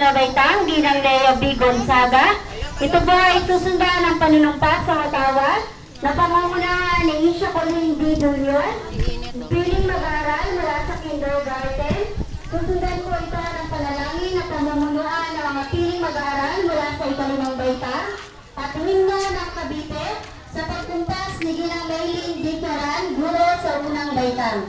na baitang bilang Lea B. Gonzaga. Ito po ay susundan ng panunumpa sa watawat na pamumunahan ni Isha Colleen B. Jr. Piling mag-aaral mula sa kindergarten. Susundan po ito ng panalangin na pamumunuan ng mga piling mag-aaral mula sa ikalimang baitang at himno ng Cavite sa pagkumpas ni Ginang Maylin D. Caran, guro sa unang baitang.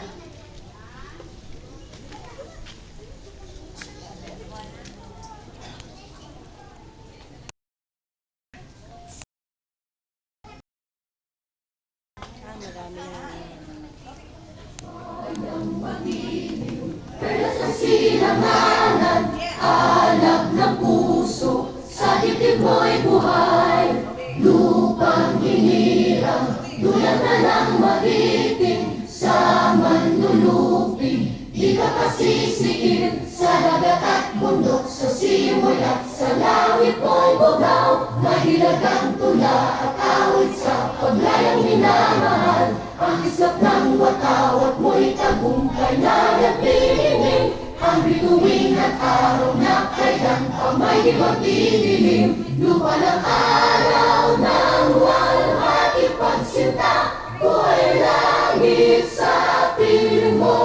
Perlas ng silanganan, alab ng puso, sa dibdib mo'y buhay. Lupang hinirang, duyan na ng magiting, sa manluluping, di ka pasisiin. Sa dagat at bundok, sa simoy at sa lawit mo'y bugaw. Mahilagang tula at awit sa paglayang minamahal. Ang islap ng watawat mo'y tagumpay na nagpilinim. Ang bituin at araw na kailan pa may di magdidilim. Lupa ng araw ng walhati pagsinta, buhay langit sa piling mo.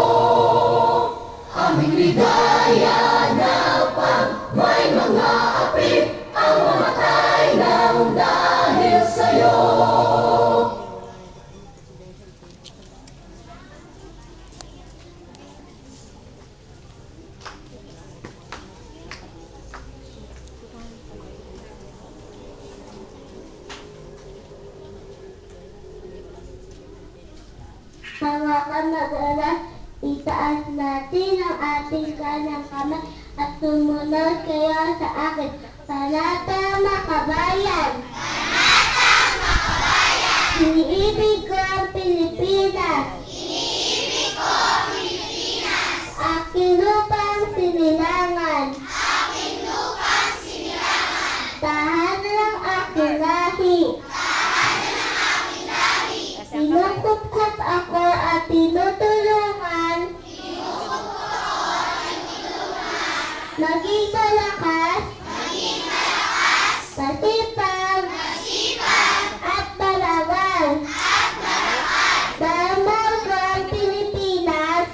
Aming ligaya na pag may mga api, ang mamatay ng dahil sa'yo. Mga kamag-aral, itaas natin ang ating kanang kamay at sumunod kayo sa akin. Panatang Makabayan! Panatang Makabayan! Iniibig ko ang Pilipinas! Iniibig ko ang Pilipinas! Aking lupang sinilangan! Aking lupang sinilangan! Tahanan ng aking lahi! Tinukupkup ako at tinutulungan maging malakas, masipag, at marangal. Dahil mahal ko ang Pilipinas,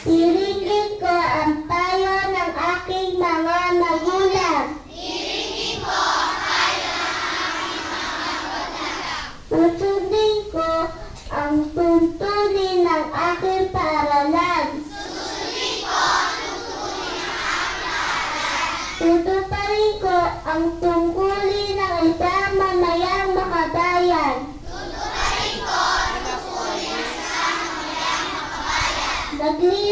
tiringin ko ang payo ng aking mga magulang. Susundin ko ang tuntunin ng aking paaralan. Tutuparin ko ang tungkulin ng isang mamayang makabayan. Naglinis